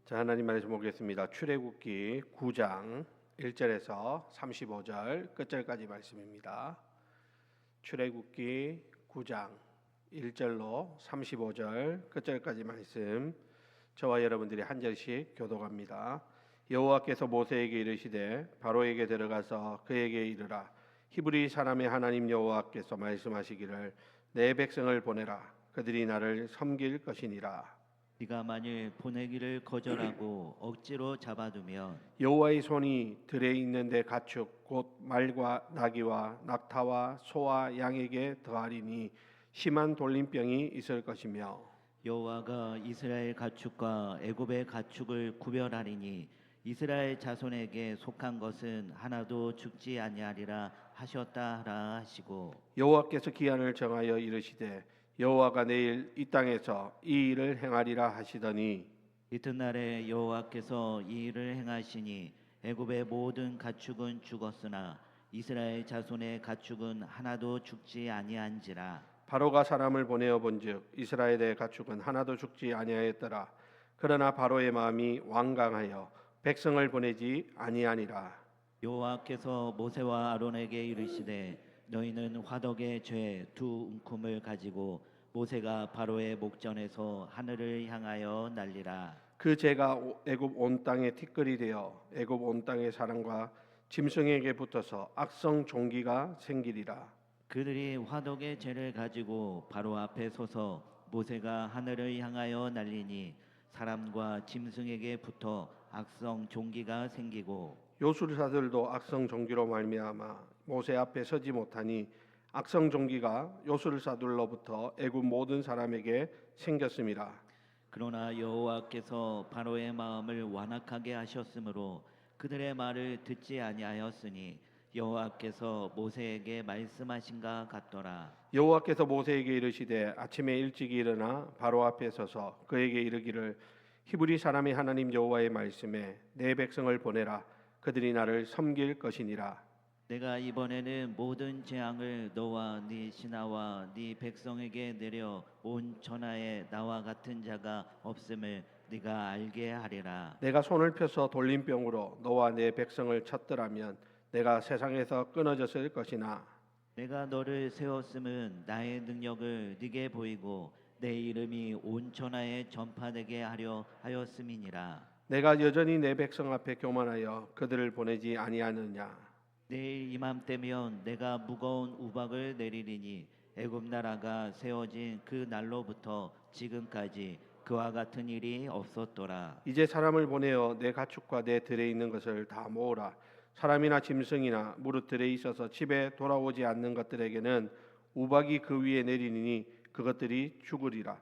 자, 하나님 말씀 보겠습니다. 출애굽기 9장 1절에서 35절 끝절까지 말씀입니다. 출애굽기 9장 1절로 35절 끝절까지 말씀, 저와 여러분들이 한 절씩 교독합니다. 여호와께서 모세에게 이르시되 바로에게 들어가서 그에게 이르라. 히브리 사람의 하나님 여호와께서 말씀하시기를 내 백성을 보내라. 그들이 나를 섬길 것이니라. 네가 만일 보내기를 거절하고 억지로 잡아두면 여호와의 손이 들에 있는데 가축 곧 말과 나귀와 낙타와 소와 양에게 더하리니 심한 돌림병이 있을 것이며, 여호와가 이스라엘 가축과 애굽의 가축을 구별하리니 이스라엘 자손에게 속한 것은 하나도 죽지 아니하리라 하셨다 하라 하시고, 여호와께서 기한을 정하여 이르시되 여호와가 내일 이 땅에서 이 일을 행하리라 하시더니, 이튿날에 여호와께서 이 일을 행하시니 애굽의 모든 가축은 죽었으나 이스라엘 자손의 가축은 하나도 죽지 아니한지라. 바로가 사람을 보내어 본즉 이스라엘의 가축은 하나도 죽지 아니하였더라. 그러나 바로의 마음이 완강하여 백성을 보내지 아니하니라. 여호와께서 모세와 아론에게 이르시되 너희는 화덕의 죄 두 움큼을 가지고 모세가 바로의 목전에서 하늘을 향하여 날리라. 그 죄가 애굽 온 땅에 티끌이 되어 애굽 온 땅의 사람과 짐승에게 붙어서 악성 종기가 생기리라. 그들이 화덕의 죄를 가지고 바로 앞에 서서 모세가 하늘을 향하여 날리니 사람과 짐승에게 붙어 악성 종기가 생기고, 요술사들도 악성 종기로 말미암아 모세 앞에 서지 못하니 악성 종기가 요술사들로부터 애굽 모든 사람에게 생겼음이라. 그러나 여호와께서 바로의 마음을 완악하게 하셨으므로 그들의 말을 듣지 아니하였으니 여호와께서 모세에게 말씀하신가 같더라. 여호와께서 모세에게 이르시되 아침에 일찍 일어나 바로 앞에 서서 그에게 이르기를 히브리 사람의 하나님 여호와의 말씀에 내 백성을 보내라. 그들이 나를 섬길 것이니라. 내가 이번에는 모든 재앙을 너와 네 신하와 네 백성에게 내려 온 천하에 나와 같은 자가 없음을 네가 알게 하리라. 내가 손을 펴서 돌림병으로 너와 내 백성을 쳤더라면 내가 세상에서 끊어졌을 것이나, 내가 너를 세웠음은 나의 능력을 네게 보이고 내 이름이 온 천하에 전파되게 하려 하였음이니라. 내가 여전히 내 백성 앞에 교만하여 그들을 보내지 아니하느냐. 내일 이맘때면 내가 무거운 우박을 내리리니 애굽 나라가 세워진 그 날로부터 지금까지 그와 같은 일이 없었더라. 이제 사람을 보내어 내 가축과 내 들에 있는 것을 다 모으라. 사람이나 짐승이나 무릇 들에 있어서 집에 돌아오지 않는 것들에게는 우박이 그 위에 내리니 그것들이 죽으리라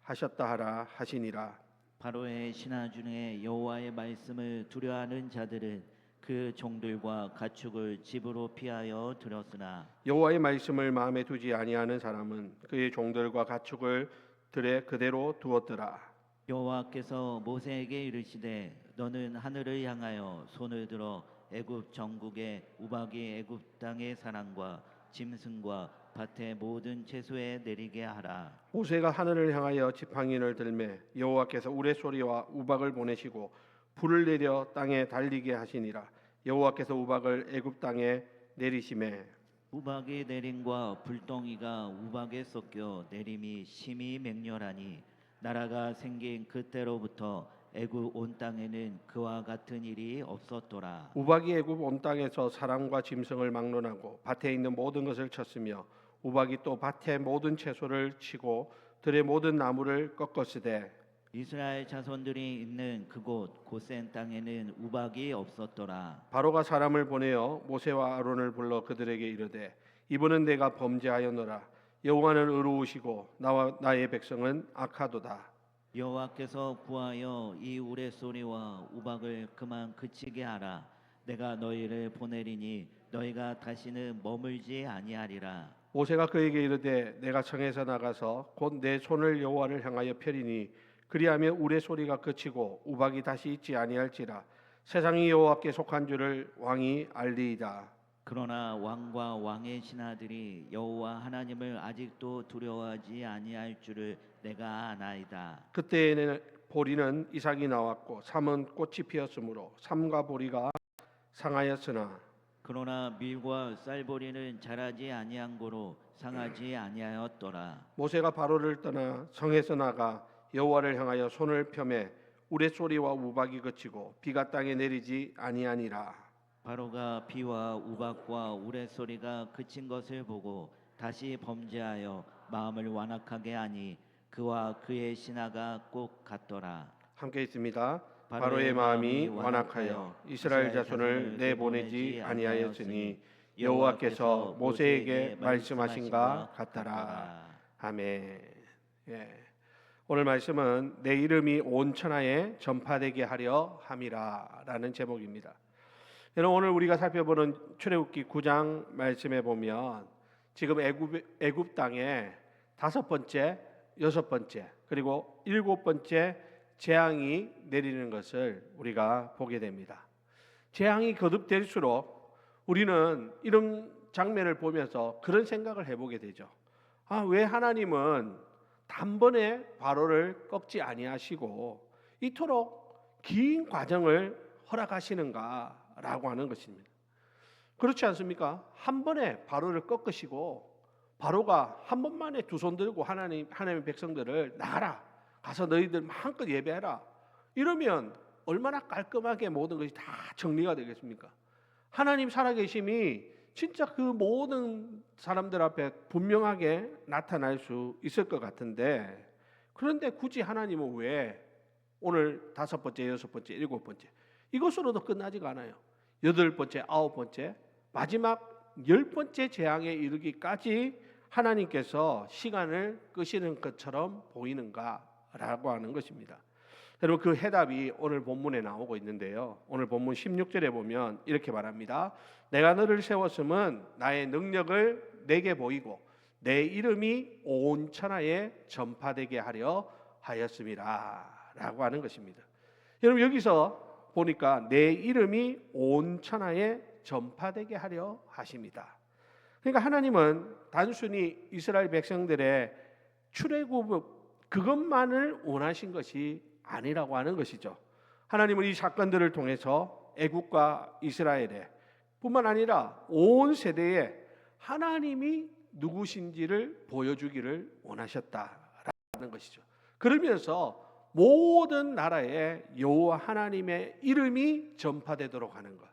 하셨다 하라 하시니라. 바로의 신하 중에 여호와의 말씀을 두려워하는 자들은 그 종들과 가축을 집으로 피하여 들였으나 여호와의 말씀을 마음에 두지 아니하는 사람은 그의 종들과 가축을 들에 그대로 두었더라. 여호와께서 모세에게 이르시되 너는 하늘을 향하여 손을 들어 애굽 전국에 우박이 애굽 땅의 사람과 짐승과 밭의 모든 채소에 내리게 하라. 모세가 하늘을 향하여 지팡이를 들매 여호와께서 우레소리와 우박을 보내시고 불을 내려 땅에 달리게 하시니라. 여호와께서 우박을 애굽 땅에 내리심에 우박이 내림과 불덩이가 우박에 섞여 내림이 심히 맹렬하니 나라가 생긴 그때로부터 애굽 온 땅에는 그와 같은 일이 없었더라. 우박이 애굽 온 땅에서 사람과 짐승을 막론하고 밭에 있는 모든 것을 쳤으며 우박이 또 밭의 모든 채소를 치고 들의 모든 나무를 꺾었으되 이스라엘 자손들이 있는 그곳 고센 땅에는 우박이 없었더라. 바로가 사람을 보내어 모세와 아론을 불러 그들에게 이르되 이번은 내가 범죄하였노라. 여호와는 의로우시고 나와 나의 백성은 악하도다. 여호와께서 구하여 이 우레소리와 우박을 그만 그치게 하라. 내가 너희를 보내리니 너희가 다시는 머물지 아니하리라. 모세가 그에게 이르되 내가 성에서 나가서 곧 내 손을 여호와를 향하여 펴리니 그리하면 우레 소리가 그치고 우박이 다시 있지 아니할지라. 세상이 여호와께 속한 줄을 왕이 알리이다. 그러나 왕과 왕의 신하들이 여호와 하나님을 아직도 두려워하지 아니할 줄을 내가 아나이다. 보리는 이삭이 나왔고 삼은 꽃이 피었으므로 삼과 보리가 상하였으나 그러나 밀과 쌀보리는 자라지 아니한 고로 상하지 아니하였더라. 모세가 바로를 떠나 성에서 나가 여호와를 향하여 손을 펴매 우레소리와 우박이 그치고 비가 땅에 내리지 아니하니라. 바로가 비와 우박과 우레소리가 그친 것을 보고 다시 범죄하여 마음을 완악하게 하니 그와 그의 신하가 꼭 같더라. 함께 있습니다. 바로의 마음이 완악하여 이스라엘 자손을 내보내지 아니하였으니 여호와께서 모세에게 말씀하신가 같더라. 아멘. 예. 오늘 말씀은 내 이름이 온 천하에 전파되게 하려 함이라라는 제목입니다. 여러분, 오늘 우리가 살펴보는 출애굽기 9장 말씀에 보면 지금 애굽 땅에 5번째, 6번째, 그리고 7번째 재앙이 내리는 것을 우리가 보게 됩니다. 재앙이 거듭될수록 우리는 이런 장면을 보면서 그런 생각을 해보게 되죠. 왜 하나님은 단번에 바로를 꺾지 아니하시고 이토록 긴 과정을 허락하시는가라고 하는 것입니다. 그렇지 않습니까? 한 번에 바로를 꺾으시고 바로가 한 번만에 두 손 들고 하나님의 백성들을 나가라, 가서 너희들 마음껏 예배해라, 이러면 얼마나 깔끔하게 모든 것이 다 정리가 되겠습니까? 하나님 살아계심이 진짜 그 모든 사람들 앞에 분명하게 나타날 수 있을 것 같은데, 그런데 굳이 하나님은 왜 오늘 5번째, 6번째, 7번째 이것으로도 끝나지가 않아요. 8번째, 9번째, 마지막 10번째 재앙에 이르기까지 하나님께서 시간을 끄시는 것처럼 보이는가라고 하는 것입니다. 여러분, 그 해답이 오늘 본문에 나오고 있는데요. 오늘 본문 16절에 보면 이렇게 말합니다. 내가 너를 세웠음은 나의 능력을 내게 보이고 내 이름이 온 천하에 전파되게 하려 하였음이라 라고 하는 것입니다. 여러분, 여기서 보니까 내 이름이 온 천하에 전파되게 하려 하십니다. 그러니까 하나님은 단순히 이스라엘 백성들의 출애굽 그것만을 원하신 것이 아니라고 하는 것이죠. 하나님은 이 사건들을 통해서 애굽과 이스라엘에 뿐만 아니라 온 세대에 하나님이 누구신지를 보여주기를 원하셨다라는 것이죠. 그러면서 모든 나라에 여호와 하나님의 이름이 전파되도록 하는 것,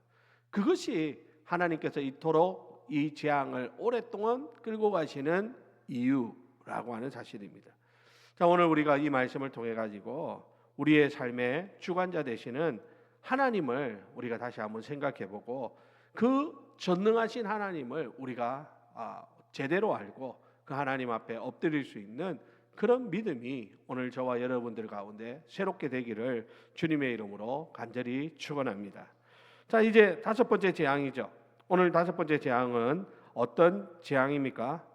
그것이 하나님께서 이토록 이 재앙을 오랫동안 끌고 가시는 이유라고 하는 사실입니다. 자, 오늘 우리가 이 말씀을 통해 가지고 우리의 삶의 주관자 되시는 하나님을 우리가 다시 한번 생각해보고 그 전능하신 하나님을 우리가 제대로 알고 그 하나님 앞에 엎드릴 수 있는 그런 믿음이 오늘 저와 여러분들 가운데 새롭게 되기를 주님의 이름으로 간절히 축원합니다. 자, 이제 5번째 재앙이죠. 오늘 5번째 재앙은 어떤 재앙입니까?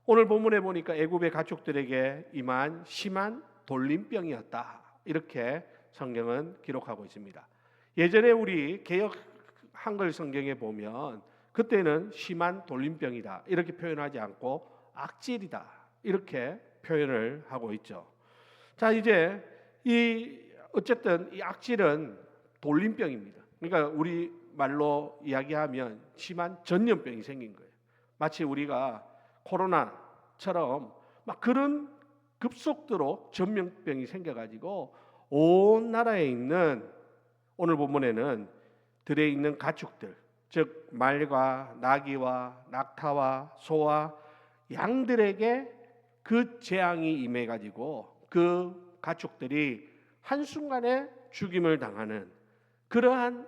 오늘 본문에 보니까 애굽의 가축들에게 임한 심한 돌림병이었다, 이렇게 성경은 기록하고 있습니다. 예전에 우리 개역 한글 성경에 보면 그때는 심한 돌림병이다 이렇게 표현하지 않고 악질이다 이렇게 표현을 하고 있죠. 자, 이제 어쨌든 이 악질은 돌림병입니다. 그러니까 우리 말로 이야기하면 심한 전염병이 생긴 거예요. 마치 우리가 코로나처럼 막 그런 급속도로 전염병이 생겨가지고 온 나라에 있는, 오늘 본문에는 들에 있는 가축들, 즉 말과 나귀와 낙타와 소와 양들에게 그 재앙이 임해가지고 그 가축들이 한순간에 죽임을 당하는 그러한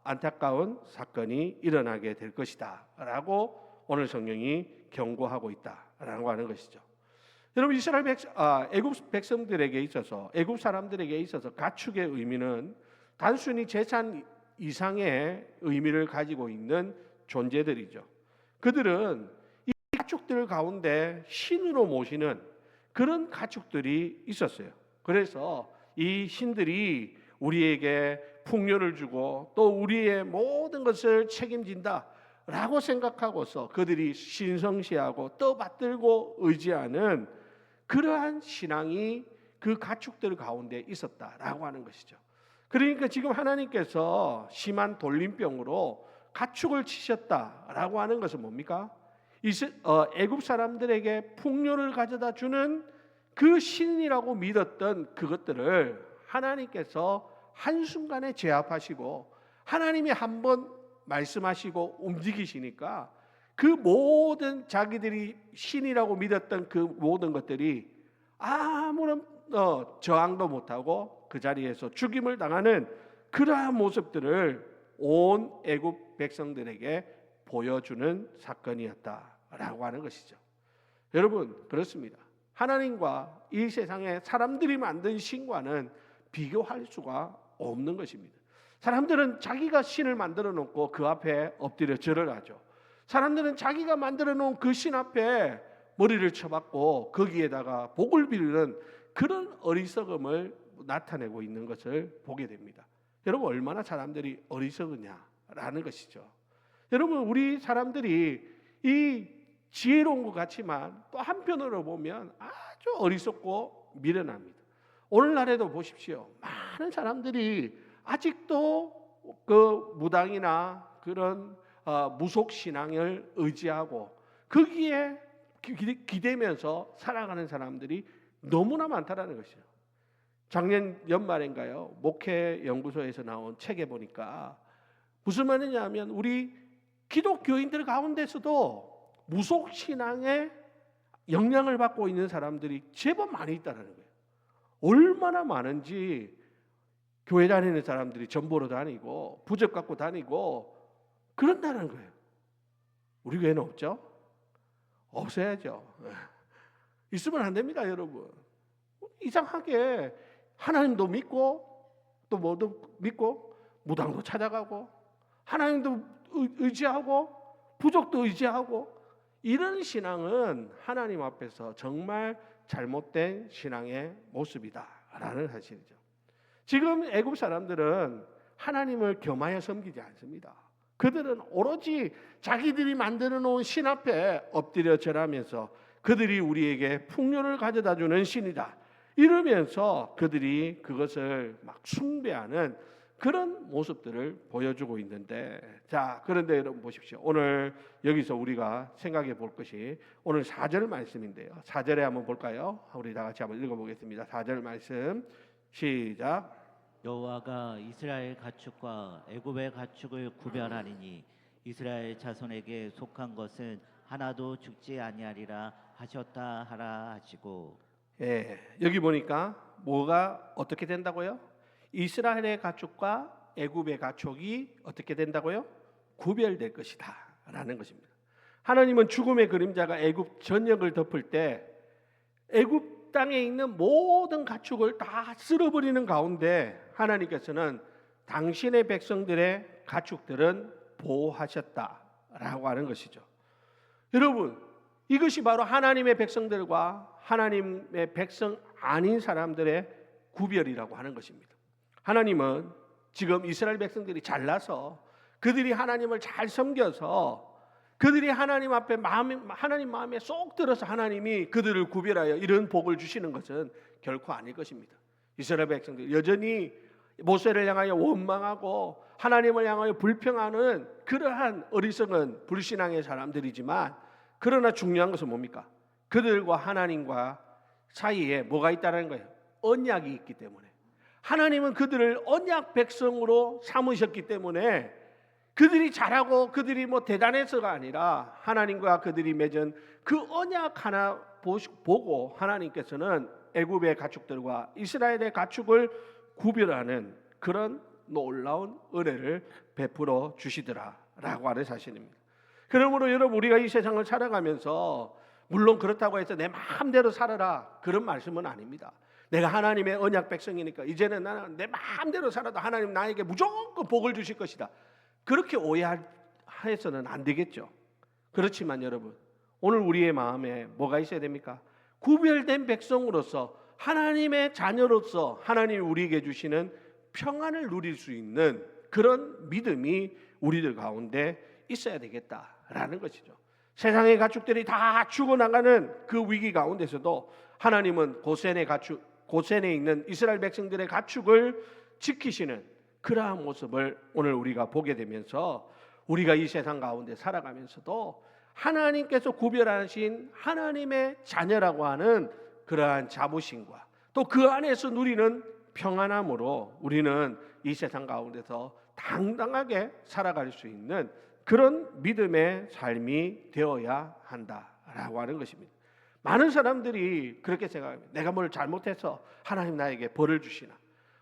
안타까운 사건이 일어나게 될 것이다 라고 오늘 성경이 경고하고 있다라고 하는 것이죠. 여러분, 애굽 백성들에게 있어서, 애굽 사람들에게 있어서 가축의 의미는 단순히 재산 이상의 의미를 가지고 있는 존재들이죠. 그들은 이 가축들 가운데 신으로 모시는 그런 가축들이 있었어요. 그래서 이 신들이 우리에게 풍요를 주고 또 우리의 모든 것을 책임진다 라고 생각하고서 그들이 신성시하고 떠받들고 의지하는 그러한 신앙이 그 가축들 가운데 있었다라고 하는 것이죠. 그러니까 지금 하나님께서 심한 돌림병으로 가축을 치셨다라고 하는 것은 뭡니까? 애굽 사람들에게 풍요를 가져다 주는 그 신이라고 믿었던 그것들을 하나님께서 한순간에 제압하시고, 하나님이 한번 말씀하시고 움직이시니까 그 모든 자기들이 신이라고 믿었던 그 모든 것들이 아무런 저항도 못하고 그 자리에서 죽임을 당하는 그러한 모습들을 온 애굽 백성들에게 보여주는 사건이었다라고 하는 것이죠. 여러분, 그렇습니다. 하나님과 이 세상의 사람들이 만든 신과는 비교할 수가 없는 것입니다. 사람들은 자기가 신을 만들어 놓고 그 앞에 엎드려 절을 하죠. 사람들은 자기가 만들어 놓은 그 신 앞에 머리를 쳐박고 거기에다가 복을 빌는 그런 어리석음을 나타내고 있는 것을 보게 됩니다. 여러분, 얼마나 사람들이 어리석으냐라는 것이죠. 여러분, 우리 사람들이 이 지혜로운 것 같지만 또 한편으로 보면 아주 어리석고 미련합니다. 오늘날에도 보십시오. 많은 사람들이 아직도 그 무당이나 그런 무속 신앙을 의지하고 거기에 기대면서 살아가는 사람들이 너무나 많다라는 것이죠. 작년 연말인가요? 목회 연구소에서 나온 책에 보니까 무슨 말이냐면 우리 기독교인들 가운데서도 무속 신앙에 영향을 받고 있는 사람들이 제법 많이 있다는 거예요. 얼마나 많은지 교회 다니는 사람들이 전보로 다니고 부적 갖고 다니고 그런다는 거예요. 우리 교회는 없죠? 없어야죠. 있으면 안 됩니다, 여러분. 이상하게 하나님도 믿고 또 뭐도 믿고 무당도 찾아가고 하나님도 의지하고 부족도 의지하고 이런 신앙은 하나님 앞에서 정말 잘못된 신앙의 모습이다라는 사실이죠. 지금 애굽 사람들은 하나님을 겸하여 섬기지 않습니다. 그들은 오로지 자기들이 만들어 놓은 신 앞에 엎드려 절하면서 그들이 우리에게 풍요를 가져다 주는 신이다 이러면서 그들이 그것을 막 숭배하는 그런 모습들을 보여주고 있는데, 자, 그런데 여러분 보십시오. 오늘 여기서 우리가 생각해 볼 것이 오늘 4절 말씀인데요. 4절에 한번 볼까요? 우리 다 같이 한번 읽어보겠습니다. 4절 말씀 시작. 여호와가 이스라엘 가축과 애굽의 가축을 구별하리니 이스라엘 자손에게 속한 것은 하나도 죽지 아니하리라 하셨다 하라 하시고. 예, 여기 보니까 뭐가 어떻게 된다고요? 이스라엘의 가축과 애굽의 가축이 어떻게 된다고요? 구별될 것이다 라는 것입니다. 하나님은 죽음의 그림자가 애굽 전역을 덮을 때 애굽 땅에 있는 모든 가축을 다 쓸어버리는 가운데 하나님께서는 당신의 백성들의 가축들은 보호하셨다라고 하는 것이죠. 여러분, 이것이 바로 하나님의 백성들과 하나님의 백성 아닌 사람들의 구별이라고 하는 것입니다. 하나님은 지금 이스라엘 백성들이 잘나서 그들이 하나님을 잘 섬겨서 그들이 하나님 앞에 하나님 마음에 쏙 들어서 하나님이 그들을 구별하여 이런 복을 주시는 것은 결코 아닐 것입니다. 이스라엘 백성들이 여전히 모세를 향하여 원망하고 하나님을 향하여 불평하는 그러한 어리석은 불신앙의 사람들이지만, 그러나 중요한 것은 뭡니까? 그들과 하나님과 사이에 뭐가 있다는 거예요? 언약이 있기 때문에. 하나님은 그들을 언약 백성으로 삼으셨기 때문에 그들이 잘하고 그들이 뭐 대단해서가 아니라 하나님과 그들이 맺은 그 언약 하나 보고 하나님께서는 애굽의 가축들과 이스라엘의 가축을 구별하는 그런 놀라운 은혜를 베풀어 주시더라라고 하는 사실입니다. 그러므로 여러분, 우리가 이 세상을 살아가면서 물론 그렇다고 해서 내 마음대로 살아라 그런 말씀은 아닙니다. 내가 하나님의 언약 백성이니까 이제는 나는 내 마음대로 살아도 하나님 나에게 무조건 복을 주실 것이다, 그렇게 오해해서는 안 되겠죠. 그렇지만 여러분, 오늘 우리의 마음에 뭐가 있어야 됩니까? 구별된 백성으로서 하나님의 자녀로서 하나님이 우리에게 주시는 평안을 누릴 수 있는 그런 믿음이 우리들 가운데 있어야 되겠다라는 것이죠. 세상의 가축들이 다 죽어나가는 그 위기 가운데서도 하나님은 고센의 가축 고센에 있는 이스라엘 백성들의 가축을 지키시는 그러한 모습을 오늘 우리가 보게 되면서 우리가 이 세상 가운데 살아가면서도 하나님께서 구별하신 하나님의 자녀라고 하는 그러한 자부심과 또 그 안에서 누리는 평안함으로 우리는 이 세상 가운데서 당당하게 살아갈 수 있는 그런 믿음의 삶이 되어야 한다라고 하는 것입니다. 많은 사람들이 그렇게 생각합니다. 내가 뭘 잘못해서 하나님 나에게 벌을 주시나,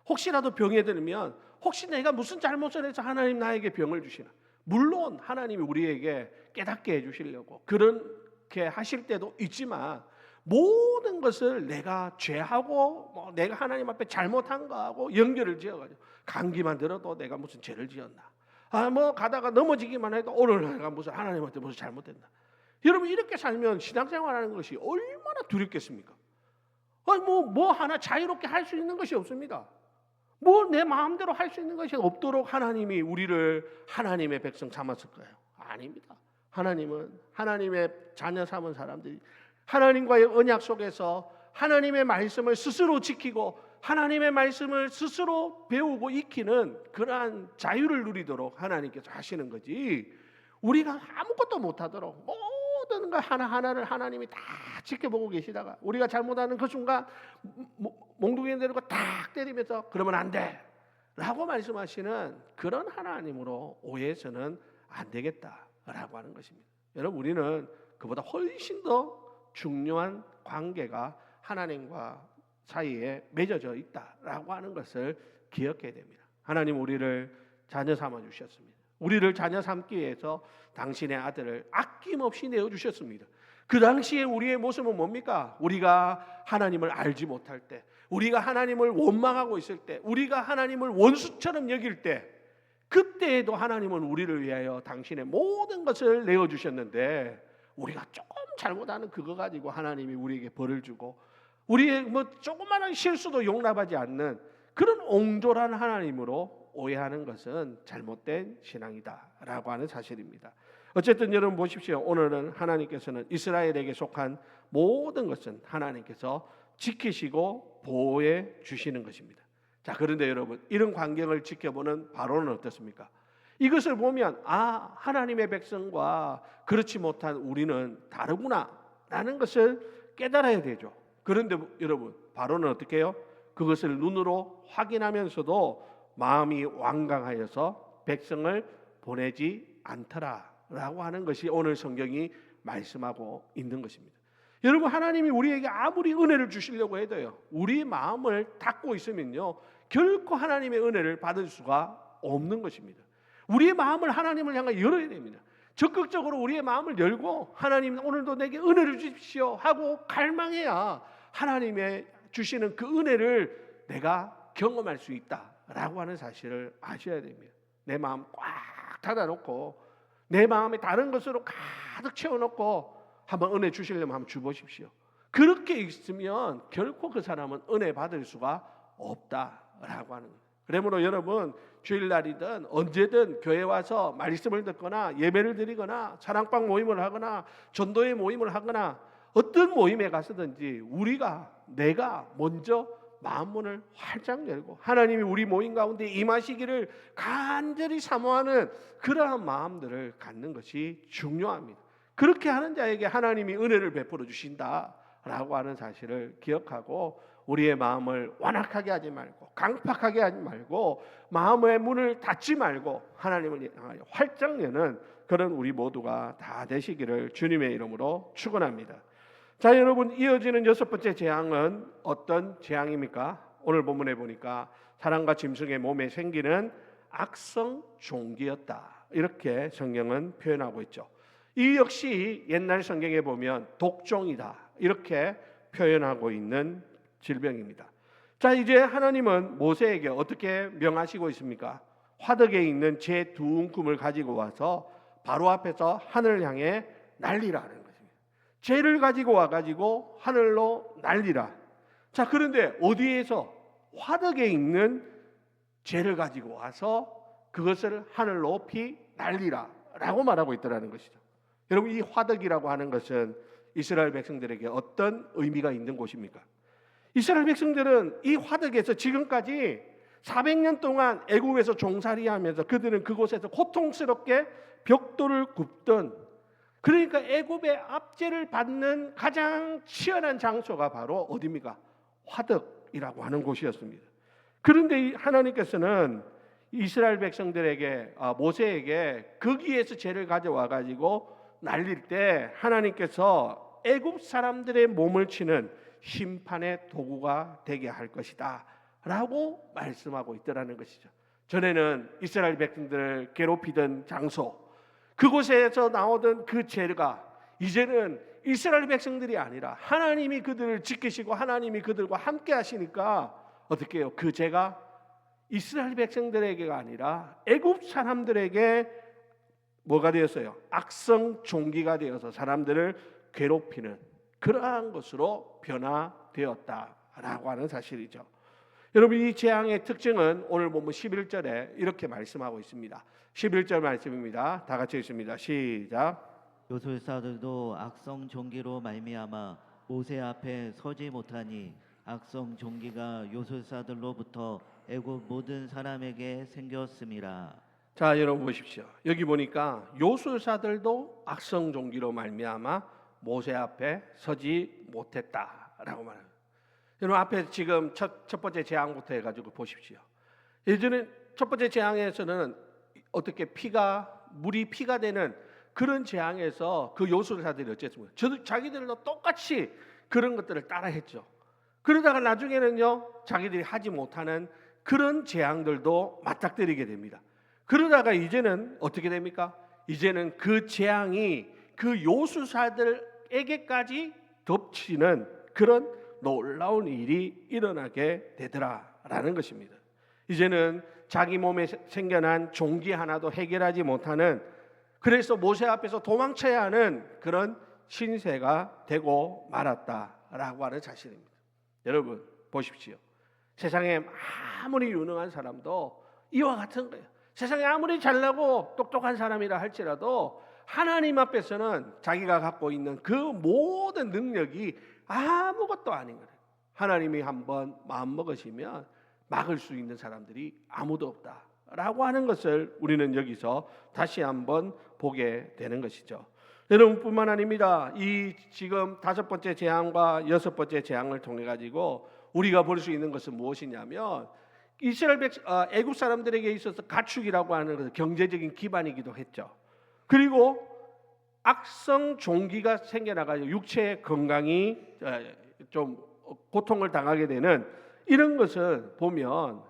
혹시라도 병에 들면 혹시 내가 무슨 잘못을 해서 하나님 나에게 병을 주시나. 물론 하나님이 우리에게 깨닫게 해주시려고 그렇게 하실 때도 있지만, 모든 것을 내가 죄하고 내가 하나님 앞에 잘못한 거하고 연결을 지어가지고 감기만 들어도 내가 무슨 죄를 지었나, 가다가 넘어지기만 해도 오늘 내가 무슨 하나님한테 무슨 잘못했나. 여러분, 이렇게 살면 신앙생활하는 것이 얼마나 두렵겠습니까? 뭐 하나 자유롭게 할 수 있는 것이 없습니다. 내 마음대로 할 수 있는 것이 없도록 하나님이 우리를 하나님의 백성 삼았을 거예요. 아닙니다. 하나님은 하나님의 자녀 삼은 사람들이 하나님과의 언약 속에서 하나님의 말씀을 스스로 지키고 하나님의 말씀을 스스로 배우고 익히는 그러한 자유를 누리도록 하나님께서 하시는 거지, 우리가 아무것도 못하도록 모든 것 하나하나를 하나님이 다 지켜보고 계시다가 우리가 잘못하는 그 순간 몽둥이 내리고 딱 때리면서 그러면 안 돼 라고 말씀하시는 그런 하나님으로 오해해서는 안 되겠다라고 하는 것입니다. 여러분, 우리는 그보다 훨씬 더 중요한 관계가 하나님과 사이에 맺어져 있다라고 하는 것을 기억해야 됩니다. 하나님 우리를 자녀 삼아 주셨습니다. 우리를 자녀 삼기 위해서 당신의 아들을 아낌없이 내어주셨습니다. 그 당시에 우리의 모습은 뭡니까? 우리가 하나님을 알지 못할 때, 우리가 하나님을 원망하고 있을 때, 우리가 하나님을 원수처럼 여길 때, 그때에도 하나님은 우리를 위하여 당신의 모든 것을 내어주셨는데, 우리가 조금 잘못하는 그거 가지고 하나님이 우리에게 벌을 주고 우리의 조그마한 실수도 용납하지 않는 그런 옹졸한 하나님으로 오해하는 것은 잘못된 신앙이다라고 하는 사실입니다. 어쨌든 여러분 보십시오. 오늘은 하나님께서는 이스라엘에게 속한 모든 것은 하나님께서 지키시고 보호해 주시는 것입니다. 자, 그런데 여러분, 이런 광경을 지켜보는 바로는 어떻습니까? 이것을 보면 하나님의 백성과 그렇지 못한 우리는 다르구나 라는 것을 깨달아야 되죠. 그런데 여러분, 바로는 어떻게 해요? 그것을 눈으로 확인하면서도 마음이 완강하여서 백성을 보내지 않더라라고 하는 것이 오늘 성경이 말씀하고 있는 것입니다. 여러분, 하나님이 우리에게 아무리 은혜를 주시려고 해도요, 우리 마음을 닫고 있으면요, 결코 하나님의 은혜를 받을 수가 없는 것입니다. 우리의 마음을 하나님을 향해 열어야 됩니다. 적극적으로 우리의 마음을 열고 하나님 오늘도 내게 은혜를 주십시오 하고 갈망해야 하나님의 주시는 그 은혜를 내가 경험할 수 있다라고 하는 사실을 아셔야 됩니다. 내 마음 꽉 닫아놓고 내 마음에 다른 것으로 가득 채워놓고 한번 은혜 주시려면 한번 주보십시오. 그렇게 있으면 결코 그 사람은 은혜 받을 수가 없다라고 하는 거예요. 그러므로 여러분, 주일날이든 언제든 교회 와서 말씀을 듣거나 예배를 드리거나 사랑방 모임을 하거나 전도회 모임을 하거나 어떤 모임에 가서든지 내가 먼저 마음문을 활짝 열고 하나님이 우리 모임 가운데 임하시기를 간절히 사모하는 그러한 마음들을 갖는 것이 중요합니다. 그렇게 하는 자에게 하나님이 은혜를 베풀어 주신다라고 하는 사실을 기억하고 우리의 마음을 완악하게 하지 말고 강팍하게 하지 말고 마음의 문을 닫지 말고 하나님을 향하여 활짝 여는 그런 우리 모두가 다 되시기를 주님의 이름으로 축원합니다. 자, 여러분, 이어지는 여섯 번째 재앙은 어떤 재앙입니까? 오늘 본문에 보니까 사람과 짐승의 몸에 생기는 악성 종기였다, 이렇게 성경은 표현하고 있죠. 이 역시 옛날 성경에 보면 독종이다, 이렇게 표현하고 있는 질병입니다. 자, 이제 하나님은 모세에게 어떻게 명하시고 있습니까? 화덕에 있는 재 두 움큼을 가지고 와서 바로 앞에서 하늘을 향해 날리라는 것입니다. 재를 가지고 와가지고 하늘로 날리라. 자, 그런데 어디에서? 화덕에 있는 재를 가지고 와서 그것을 하늘 높이 날리라 라고 말하고 있더라는 것이죠. 여러분, 이 화덕이라고 하는 것은 이스라엘 백성들에게 어떤 의미가 있는 곳입니까? 이스라엘 백성들은 이 화덕에서 지금까지 400년 동안 애굽에서 종살이하면서 그들은 그곳에서 고통스럽게 벽돌을 굽던, 그러니까 애굽의 압제를 받는 가장 치열한 장소가 바로 어디입니까? 화덕이라고 하는 곳이었습니다. 그런데 하나님께서는 이스라엘 백성들에게 모세에게 거기에서 죄를 가져와 가지고 날릴 때 하나님께서 애굽 사람들의 몸을 치는 심판의 도구가 되게 할 것이다 라고 말씀하고 있더라는 것이죠. 전에는 이스라엘 백성들을 괴롭히던 장소, 그곳에서 나오던 그 죄가 이제는 이스라엘 백성들이 아니라 하나님이 그들을 지키시고 하나님이 그들과 함께 하시니까 어떻게 해요? 그 죄가 이스라엘 백성들에게가 아니라 애굽 사람들에게 뭐가 되었어요? 악성 종기가 되어서 사람들을 괴롭히는 그러한 것으로 변화되었다라고 하는 사실이죠. 여러분, 이 재앙의 특징은 오늘 본문 11절에 이렇게 말씀하고 있습니다. 11절 말씀입니다. 다 같이 읽습니다. 시작. 요술사들도 악성 종기로 말미암아 모세 앞에 서지 못하니 악성 종기가 요술사들로부터 애굽 모든 사람에게 생겼음이라. 자, 여러분 보십시오. 여기 보니까 요술사들도 악성 종기로 말미암아 모세 앞에 서지 못했다라고 말합니다. 여러분, 앞에 지금 첫 번째 재앙부터 해가지고 보십시오. 예전에 첫 번째 재앙에서는 어떻게 물이 피가 되는 그런 재앙에서 그 요술사들이 어쨌습니까? 자기들도 똑같이 그런 것들을 따라했죠. 그러다가 나중에는요, 자기들이 하지 못하는 그런 재앙들도 맞닥뜨리게 됩니다. 그러다가 이제는 어떻게 됩니까? 이제는 그 재앙이 그 요술사들에게까지 덮치는 그런 놀라운 일이 일어나게 되더라라는 것입니다. 이제는 자기 몸에 생겨난 종기 하나도 해결하지 못하는, 그래서 모세 앞에서 도망쳐야 하는 그런 신세가 되고 말았다라고 하는 사실입니다. 여러분 보십시오. 세상에 아무리 유능한 사람도 이와 같은 거예요. 세상에 아무리 잘나고 똑똑한 사람이라 할지라도 하나님 앞에서는 자기가 갖고 있는 그 모든 능력이 아무것도 아닌 거예요. 하나님이 한번 마음먹으시면 막을 수 있는 사람들이 아무도 없다라고 하는 것을 우리는 여기서 다시 한번 보게 되는 것이죠. 여러분뿐만 아닙니다. 이 지금 5번째 재앙과 6번째 재앙을 통해 가지고 우리가 볼 수 있는 것은 무엇이냐면, 애굽 사람들에게 있어서 가축이라고 하는 것은 경제적인 기반이기도 했죠. 그리고 악성 종기가 생겨나가지고 육체의 건강이 좀 고통을 당하게 되는 이런 것을 보면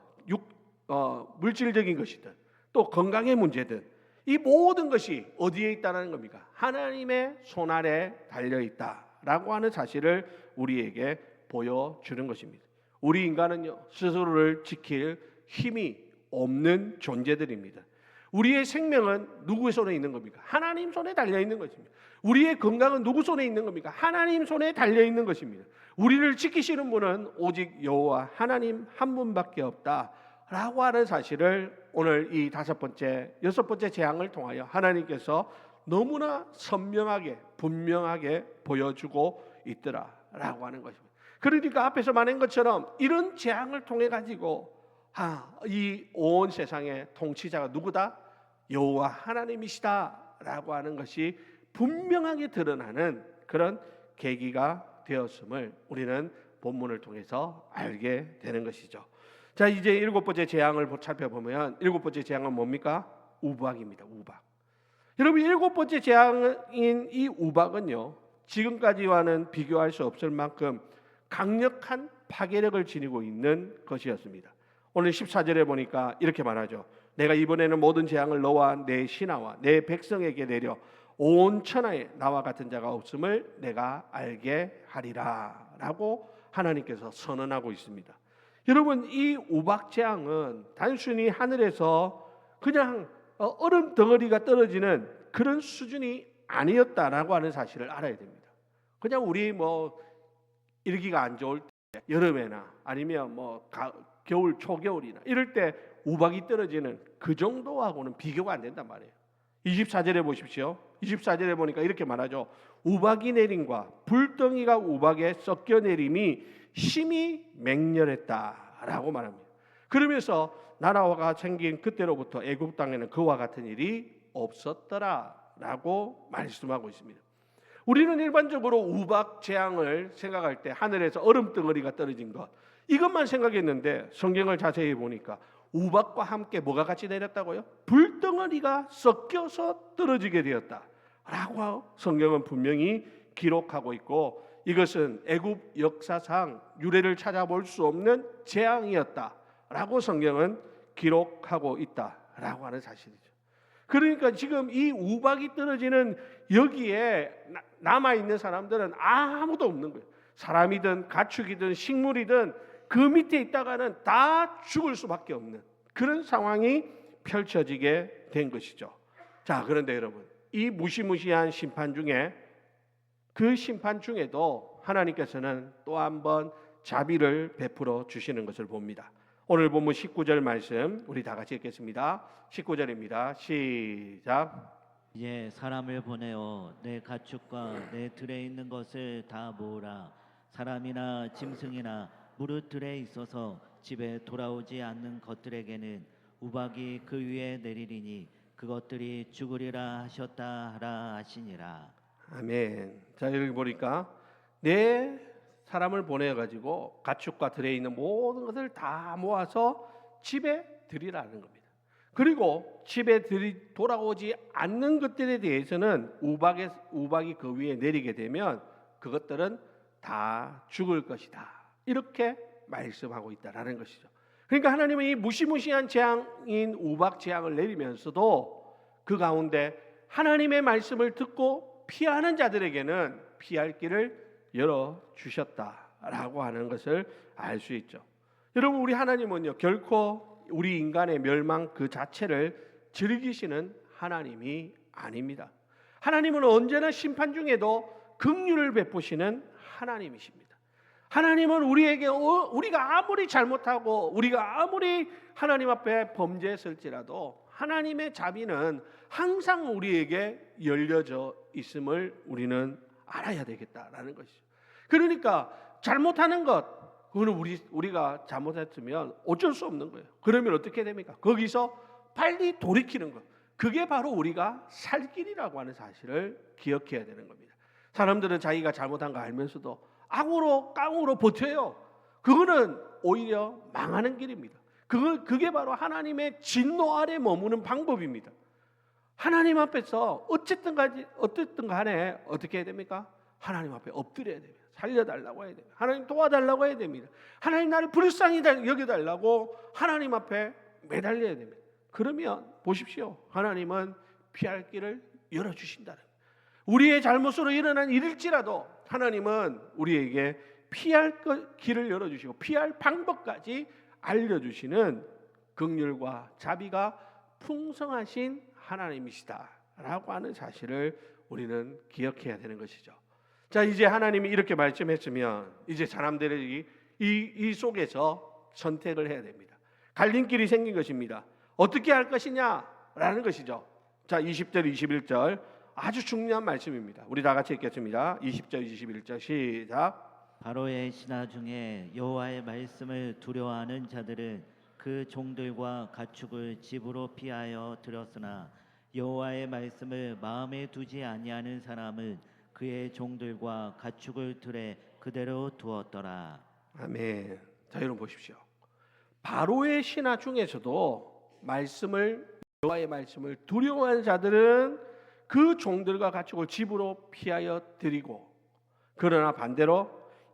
물질적인 것이든 또 건강의 문제든 이 모든 것이 어디에 있다는 겁니까? 하나님의 손 아래 달려 있다라고 하는 사실을 우리에게 보여주는 것입니다. 우리 인간은요, 스스로를 지킬 힘이 없는 존재들입니다. 우리의 생명은 누구의 손에 있는 겁니까? 하나님 손에 달려 있는 것입니다. 우리의 건강은 누구 손에 있는 겁니까? 하나님 손에 달려 있는 것입니다. 우리를 지키시는 분은 오직 여호와 하나님 한 분밖에 없다라고 하는 사실을 오늘 이 5번째, 6번째 재앙을 통하여 하나님께서 너무나 선명하게 분명하게 보여주고 있더라라고 하는 것입니다. 그러니까 앞에서 말한 것처럼 이런 재앙을 통해 가지고 이 온 세상의 통치자가 누구다? 여호와 하나님이시다라고 하는 것이 분명하게 드러나는 그런 계기가 되었음을 우리는 본문을 통해서 알게 되는 것이죠. 자, 이제 7번째 재앙을 살펴보면 7번째 재앙은 뭡니까? 우박입니다. 우박. 여러분, 7번째 재앙인 이 우박은요, 지금까지와는 비교할 수 없을 만큼 강력한 파괴력을 지니고 있는 것이었습니다. 오늘 14절에 보니까 이렇게 말하죠. 내가 이번에는 모든 재앙을 너와 내 신하와 내 백성에게 내려 온 천하에 나와 같은 자가 없음을 내가 알게 하리라 라고 하나님께서 선언하고 있습니다. 여러분, 이 우박 재앙은 단순히 하늘에서 그냥 얼음 덩어리가 떨어지는 그런 수준이 아니었다라고 하는 사실을 알아야 됩니다. 그냥 우리 일기가 안 좋을 때 여름에나 아니면 겨울 초겨울이나 이럴 때 우박이 떨어지는 그 정도하고는 비교가 안 된단 말이에요. 24절에 보십시오. 24절에 보니까 이렇게 말하죠. 우박이 내림과 불덩이가 우박에 섞여 내림이 심히 맹렬했다라고 말합니다. 그러면서 나라가 생긴 그때로부터 애굽 땅에는 그와 같은 일이 없었더라라고 말씀하고 있습니다. 우리는 일반적으로 우박 재앙을 생각할 때 하늘에서 얼음 덩어리가 떨어진 것 이것만 생각했는데 성경을 자세히 보니까 우박과 함께 뭐가 같이 내렸다고요? 불덩어리가 섞여서 떨어지게 되었다라고 성경은 분명히 기록하고 있고 이것은 애굽 역사상 유래를 찾아볼 수 없는 재앙이었다라고 성경은 기록하고 있다라고 하는 사실이죠. 그러니까 지금 이 우박이 떨어지는 여기에 남아있는 사람들은 아무도 없는 거예요. 사람이든 가축이든 식물이든 그 밑에 있다가는 다 죽을 수밖에 없는 그런 상황이 펼쳐지게 된 것이죠. 자, 그런데 여러분, 이 무시무시한 심판 중에 그 심판 중에도 하나님께서는 또 한 번 자비를 베풀어 주시는 것을 봅니다. 오늘 본문 19절 말씀 우리 다 같이 읽겠습니다. 19절입니다. 시작. 이제 사람을 보내어 내 가축과 내 들에 있는 것을 다 모으라. 사람이나 짐승이나 무릇 들에 있어서 집에 돌아오지 않는 것들에게는 우박이 그 위에 내리리니 그것들이 죽으리라 하셨다 하라 하시니라. 아멘. 자, 여기 보니까 내 사람을 보내가지고 가축과 들에 있는 모든 것을 다 모아서 집에 들이라는 겁니다. 그리고 집에 돌아오지 않는 것들에 대해서는 우박이 그 위에 내리게 되면 그것들은 다 죽을 것이다. 이렇게 말씀하고 있다라는 것이죠. 그러니까 하나님은 이 무시무시한 재앙인 우박 재앙을 내리면서도 그 가운데 하나님의 말씀을 듣고 피하는 자들에게는 피할 길을 열어주셨다라고 하는 것을 알 수 있죠. 여러분, 우리 하나님은요 결코 우리 인간의 멸망 그 자체를 즐기시는 하나님이 아닙니다. 하나님은 언제나 심판 중에도 긍휼을 베푸시는 하나님이십니다. 하나님은 우리에게 우리가 아무리 잘못하고 우리가 아무리 하나님 앞에 범죄했을지라도 하나님의 자비는 항상 우리에게 열려져 있음을 우리는 알아야 되겠다라는 것이죠. 그러니까 잘못하는 것 그거는 우리가 잘못했으면 어쩔 수 없는 거예요. 그러면 어떻게 됩니까? 거기서 빨리 돌이키는 것. 그게 바로 우리가 살 길이라고 하는 사실을 기억해야 되는 겁니다. 사람들은 자기가 잘못한 거 알면서도 악으로 깡으로 버텨요. 그거는 오히려 망하는 길입니다. 그게 바로 하나님의 진노 아래 머무는 방법입니다. 하나님 앞에서 어쨌든 간에 어떻게 해야 됩니까? 하나님 앞에 엎드려야 됩니다. 살려달라고 해야 됩니다. 하나님 도와달라고 해야 됩니다. 하나님 나를 불쌍히 여겨달라고 하나님 앞에 매달려야 됩니다. 그러면 보십시오. 하나님은 피할 길을 열어주신다는 거예요. 우리의 잘못으로 일어난 일일지라도 하나님은 우리에게 피할 길을 열어주시고 피할 방법까지 알려주시는 긍휼과 자비가 풍성하신 하나님이시다라고 하는 사실을 우리는 기억해야 되는 것이죠. 자, 이제 하나님이 이렇게 말씀했으면 이제 사람들이 이 속에서 선택을 해야 됩니다. 갈림길이 생긴 것입니다. 어떻게 할 것이냐라는 것이죠. 자, 20절 21절 아주 중요한 말씀입니다. 우리 다 같이 읽겠습니다. 20절 21절 시작. 바로의 신하 중에 여호와의 말씀을 두려워하는 자들은 그 종들과 가축을 집으로 피하여 들였으나 여호와의 말씀을 마음에 두지 아니하는 사람은 그의 종들과 가축을 들에 그대로 두었더라. 아멘. 자, 여러분 보십시오. 바로의 신하 중에서도 여호와의 말씀을 두려워하는 자들은 그 종들과 가축을 집으로 피하여 드리고, 그러나 반대로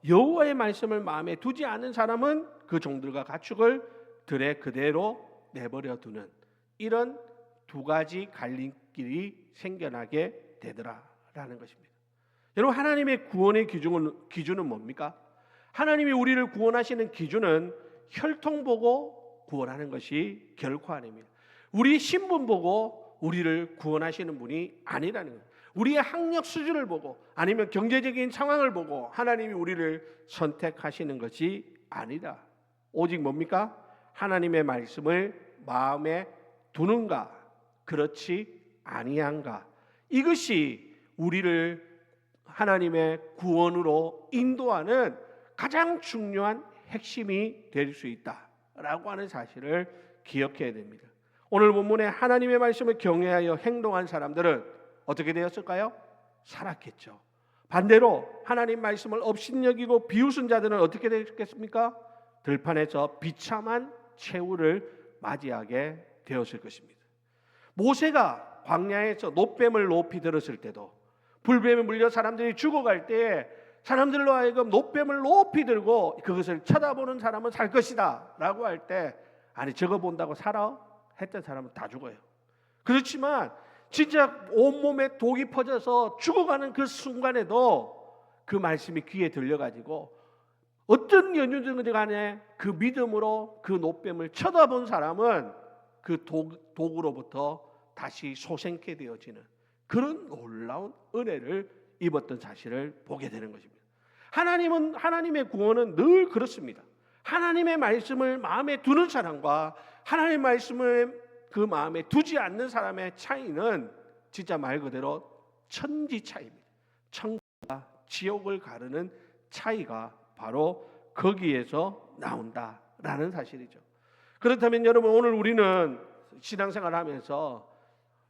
여호와의 말씀을 마음에 두지 않은 사람은 그 종들과 가축을 들에 그대로 내버려 두는 이런 두 가지 갈림길이 생겨나게 되더라라는 것입니다. 여러분, 하나님의 구원의 기준은 뭡니까? 하나님이 우리를 구원하시는 기준은 혈통 보고 구원하는 것이 결코 아닙니다. 우리 신분 보고 우리를 구원하시는 분이 아니라는 거예요. 우리의 학력 수준을 보고 아니면 경제적인 상황을 보고 하나님이 우리를 선택하시는 것이 아니다. 오직 뭡니까? 하나님의 말씀을 마음에 두는가, 그렇지 아니한가. 이것이 우리를 하나님의 구원으로 인도하는 가장 중요한 핵심이 될 수 있다라고 하는 사실을 기억해야 됩니다. 오늘 본문에 하나님의 말씀을 경외하여 행동한 사람들은 어떻게 되었을까요? 살았겠죠. 반대로 하나님 말씀을 업신여기고 비웃은 자들은 어떻게 되었겠습니까? 들판에서 비참한 최후를 맞이하게 되었을 것입니다. 모세가 광야에서 놋뱀을 높이 들었을 때도, 불뱀에 물려 사람들이 죽어갈 때에 사람들로 하여금 놋뱀을 높이 들고 그것을 쳐다보는 사람은 살 것이다 라고 할 때, 아니 저거 본다고 살아? 했던 사람은 다 죽어요. 그렇지만 진짜 온몸에 독이 퍼져서 죽어가는 그 순간에도 그 말씀이 귀에 들려가지고 어떤 연유든지 간에 그 믿음으로 그 놋뱀을 쳐다본 사람은 그 독으로부터 다시 소생케 되어지는 그런 놀라운 은혜를 입었던 사실을 보게 되는 것입니다. 하나님의 구원은 늘 그렇습니다. 하나님의 말씀을 마음에 두는 사람과 하나님의 말씀을 그 마음에 두지 않는 사람의 차이는 진짜 말 그대로 천지 차이입니다. 천국과 지옥을 가르는 차이가 바로 거기에서 나온다라는 사실이죠. 그렇다면 여러분, 오늘 우리는 신앙생활을 하면서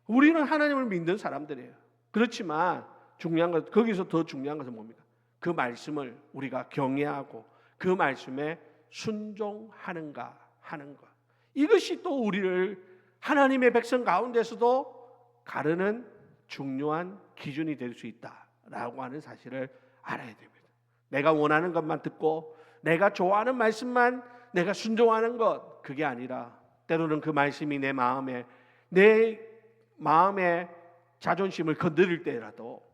우리는 하나님을 믿는 사람들이에요. 그렇지만 중요한 것, 거기서 더 중요한 것은 뭡니까? 그 말씀을 우리가 경외하고 그 말씀에 순종하는가 하는 것. 이것이 또 우리를 하나님의 백성 가운데서도 가르는 중요한 기준이 될 수 있다라고 하는 사실을 알아야 됩니다. 내가 원하는 것만 듣고 내가 좋아하는 말씀만 내가 순종하는 것, 그게 아니라 때로는 그 말씀이 내 마음의 자존심을 건드릴 때라도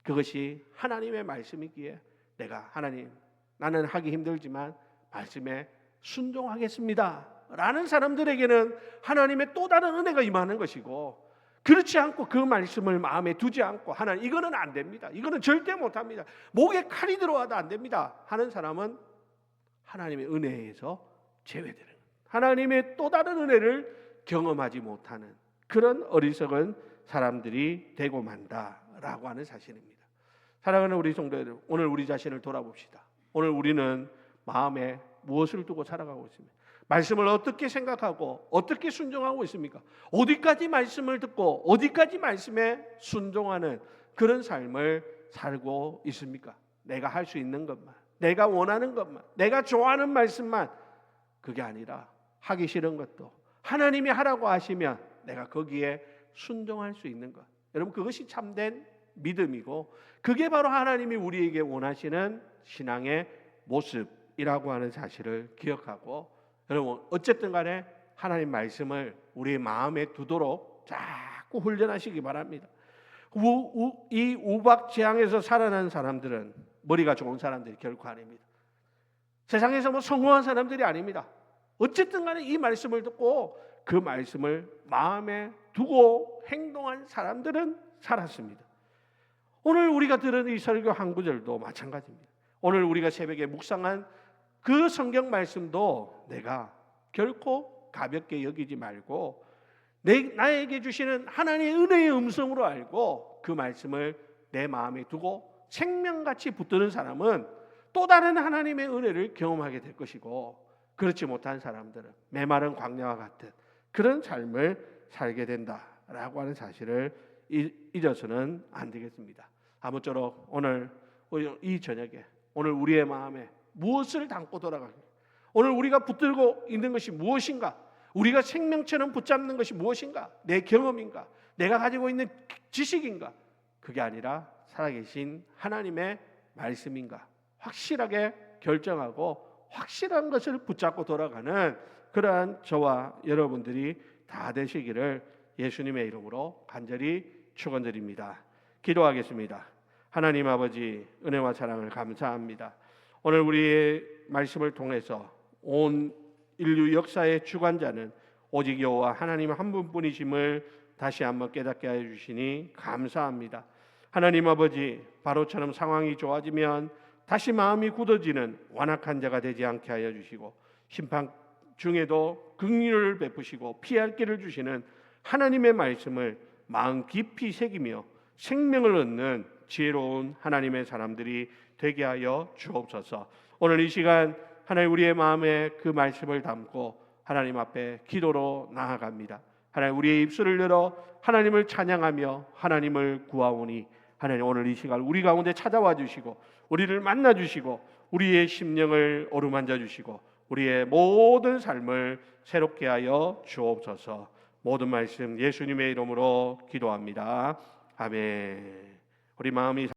그것이 하나님의 말씀이기에 내가 하나님, 나는 하기 힘들지만 말씀에 순종하겠습니다 라는 사람들에게는 하나님의 또 다른 은혜가 임하는 것이고, 그렇지 않고 그 말씀을 마음에 두지 않고 하나님 이거는 안 됩니다, 이거는 절대 못합니다, 목에 칼이 들어와도 안 됩니다 하는 사람은 하나님의 은혜에서 제외되는, 하나님의 또 다른 은혜를 경험하지 못하는 그런 어리석은 사람들이 되고 만다라고 하는 사실입니다. 사랑하는 우리 성도 여러분, 오늘 우리 자신을 돌아봅시다. 오늘 우리는 마음에 무엇을 두고 살아가고 있습니까? 말씀을 어떻게 생각하고 어떻게 순종하고 있습니까? 어디까지 말씀을 듣고 어디까지 말씀에 순종하는 그런 삶을 살고 있습니까? 내가 할 수 있는 것만, 내가 원하는 것만, 내가 좋아하는 말씀만, 그게 아니라 하기 싫은 것도 하나님이 하라고 하시면 내가 거기에 순종할 수 있는 것. 여러분, 그것이 참된 믿음이고 그게 바로 하나님이 우리에게 원하시는 신앙의 모습이라고 하는 사실을 기억하고, 여러분 어쨌든 간에 하나님 말씀을 우리 마음에 두도록 자꾸 훈련하시기 바랍니다. 이 우박지향에서 살아난 사람들은 머리가 좋은 사람들이 결코 아닙니다. 세상에서 뭐 성공한 사람들이 아닙니다. 어쨌든 간에 이 말씀을 듣고 그 말씀을 마음에 두고 행동한 사람들은 살았습니다. 오늘 우리가 들은 이 설교 한 구절도 마찬가지입니다. 오늘 우리가 새벽에 묵상한 그 성경 말씀도 내가 결코 가볍게 여기지 말고 나에게 주시는 하나님의 은혜의 음성으로 알고 그 말씀을 내 마음에 두고 생명같이 붙드는 사람은 또 다른 하나님의 은혜를 경험하게 될 것이고, 그렇지 못한 사람들은 메마른 광야와 같은 그런 삶을 살게 된다라고 하는 사실을 잊어서는 안 되겠습니다. 아무쪼록 오늘 이 저녁에 오늘 우리의 마음에 무엇을 담고 돌아가겠습니까? 오늘 우리가 붙들고 있는 것이 무엇인가? 우리가 생명처럼 붙잡는 것이 무엇인가? 내 경험인가? 내가 가지고 있는 지식인가? 그게 아니라 살아계신 하나님의 말씀인가? 확실하게 결정하고 확실한 것을 붙잡고 돌아가는 그러한 저와 여러분들이 다 되시기를 예수님의 이름으로 간절히 축원드립니다. 기도하겠습니다. 하나님 아버지, 은혜와 사랑을 감사합니다. 오늘 우리의 말씀을 통해서 온 인류 역사의 주관자는 오직 여호와 하나님 한 분뿐이심을 다시 한번 깨닫게 하여 주시니 감사합니다. 하나님 아버지, 바로처럼 상황이 좋아지면 다시 마음이 굳어지는 완악한 자가 되지 않게 하여 주시고, 심판 중에도 긍휼을 베푸시고 피할 길을 주시는 하나님의 말씀을 마음 깊이 새기며 생명을 얻는 지혜로운 하나님의 사람들이 되게 하여 주옵소서. 오늘 이 시간 하나님 우리의 마음에 그 말씀을 담고 하나님 앞에 기도로 나아갑니다. 하나님 우리의 입술을 열어 하나님을 찬양하며 하나님을 구하오니 하나님 오늘 이 시간 우리 가운데 찾아와 주시고 우리를 만나 주시고 우리의 심령을 어루만져 주시고 우리의 모든 삶을 새롭게 하여 주옵소서. 모든 말씀 예수님의 이름으로 기도합니다. 아멘. 우리 마음이